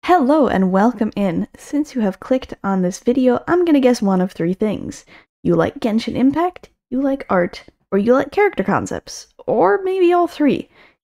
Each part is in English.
Hello and welcome in. Since you have clicked on this video, I'm gonna guess one of three things. You like Genshin Impact, you like art, or you like character concepts, or maybe all three.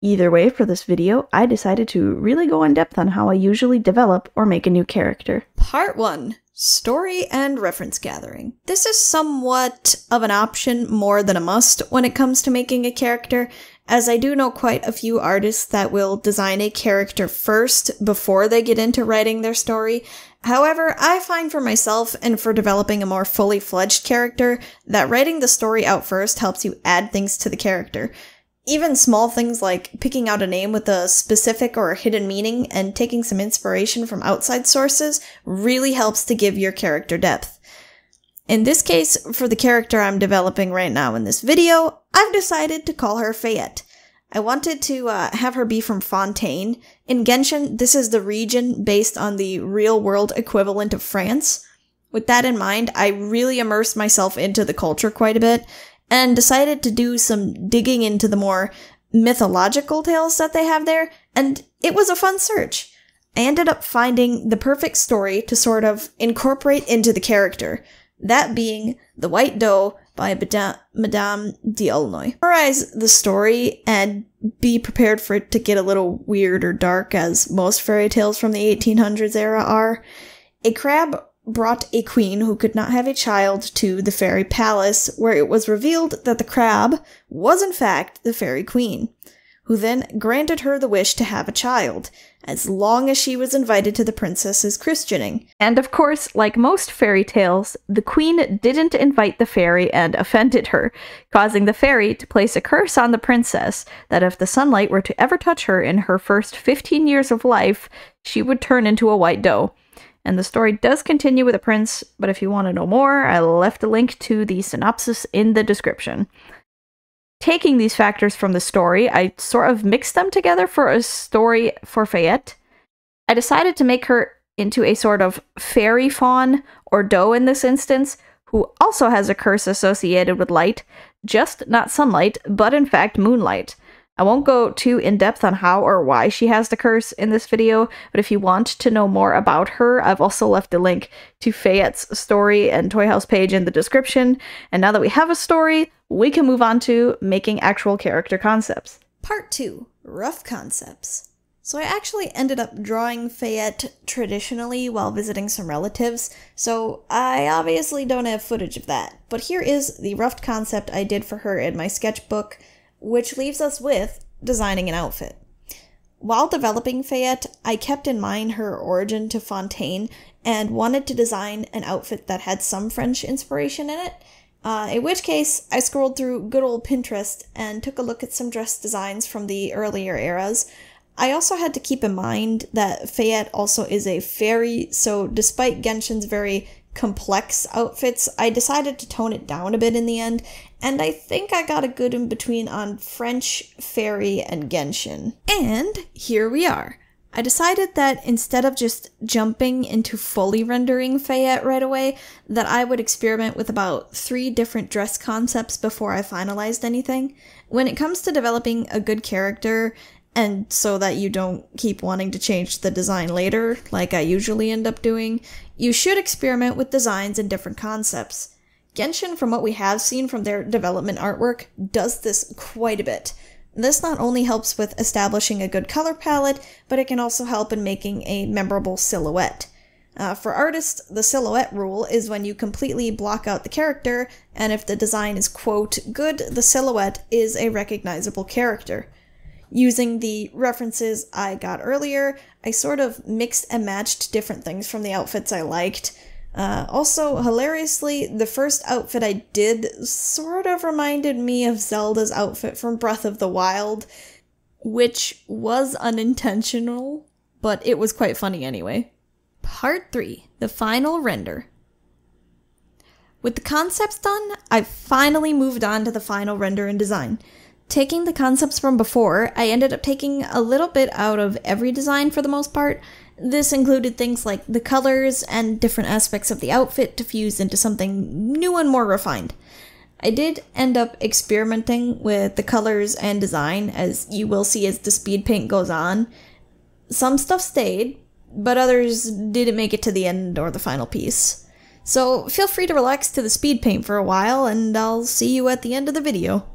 Either way, for this video, I decided to really go in depth on how I usually develop or make a new character. Part 1. Story and reference gathering. This is somewhat of an option more than a must when it comes to making a character, as I do know quite a few artists that will design a character first before they get into writing their story. However, I find for myself and for developing a more fully fledged character that writing the story out first helps you add things to the character. Even small things like picking out a name with a specific or hidden meaning and taking some inspiration from outside sources really helps to give your character depth. In this case, for the character I'm developing right now in this video, I've decided to call her Fayette. I wanted to have her be from Fontaine. In Genshin, this is the region based on the real-world equivalent of France. With that in mind, I really immersed myself into the culture quite a bit, and decided to do some digging into the more mythological tales that they have there, and it was a fun search. I ended up finding the perfect story to sort of incorporate into the character, that being The White Doe by Madame d'Aulnoy. Summarize the story and be prepared for it to get a little weird or dark, as most fairy tales from the 1800s era are. A crab brought a queen who could not have a child to the fairy palace, where it was revealed that the crab was in fact the fairy queen, who then granted her the wish to have a child, as long as she was invited to the princess's christening. And of course, like most fairy tales, the queen didn't invite the fairy and offended her, causing the fairy to place a curse on the princess that if the sunlight were to ever touch her in her first 15 years of life, she would turn into a white doe. And the story does continue with the prince, but if you want to know more, I left a link to the synopsis in the description. Taking these factors from the story, I sort of mixed them together for a story for Fayette. I decided to make her into a sort of fairy fawn, or doe in this instance, who also has a curse associated with light, just not sunlight, but in fact moonlight. I won't go too in-depth on how or why she has the curse in this video, but if you want to know more about her, I've also left a link to Fayette's story and Toy House page in the description. And now that we have a story, we can move on to making actual character concepts. Part 2. Rough concepts. So I actually ended up drawing Fayette traditionally while visiting some relatives, so I obviously don't have footage of that. But here is the rough concept I did for her in my sketchbook, which leaves us with designing an outfit. While developing Fayette, I kept in mind her origin to Fontaine and wanted to design an outfit that had some French inspiration in it, in which case I scrolled through good old Pinterest and took a look at some dress designs from the earlier eras. I also had to keep in mind that Fayette also is a fairy, so despite Genshin's very complex outfits, I decided to tone it down a bit in the end, and I think I got a good in-between on French, fairy, and Genshin. And here we are. I decided that instead of just jumping into fully rendering Fayette right away, that I would experiment with about 3 different dress concepts before I finalized anything. When it comes to developing a good character, and so that you don't keep wanting to change the design later, like I usually end up doing, you should experiment with designs and different concepts. Genshin, from what we have seen from their development artwork, does this quite a bit. This not only helps with establishing a good color palette, but it can also help in making a memorable silhouette. For artists, the silhouette rule is when you completely block out the character, and if the design is, quote, good, the silhouette is a recognizable character. Using the references I got earlier, I sort of mixed and matched different things from the outfits I liked. Also, hilariously, the first outfit I did sort of reminded me of Zelda's outfit from Breath of the Wild, which was unintentional, but it was quite funny anyway. Part 3. The final render. With the concepts done, I've finally moved on to the final render and design. Taking the concepts from before, I ended up taking a little bit out of every design for the most part. This included things like the colors and different aspects of the outfit to fuse into something new and more refined. I did end up experimenting with the colors and design, as you will see as the speed paint goes on. Some stuff stayed, but others didn't make it to the end or the final piece. So feel free to relax to the speed paint for a while, and I'll see you at the end of the video.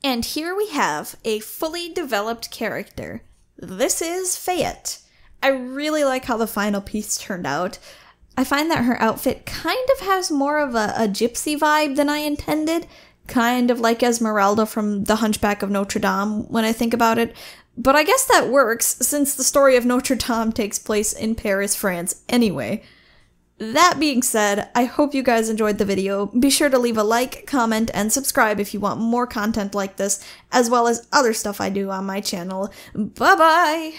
And here we have a fully developed character. This is Fayette. I really like how the final piece turned out. I find that her outfit kind of has more of a gypsy vibe than I intended, kind of like Esmeralda from The Hunchback of Notre Dame when I think about it. But I guess that works, since the story of Notre Dame takes place in Paris, France anyway. That being said, I hope you guys enjoyed the video. Be sure to leave a like, comment, and subscribe if you want more content like this, as well as other stuff I do on my channel. Bye-bye!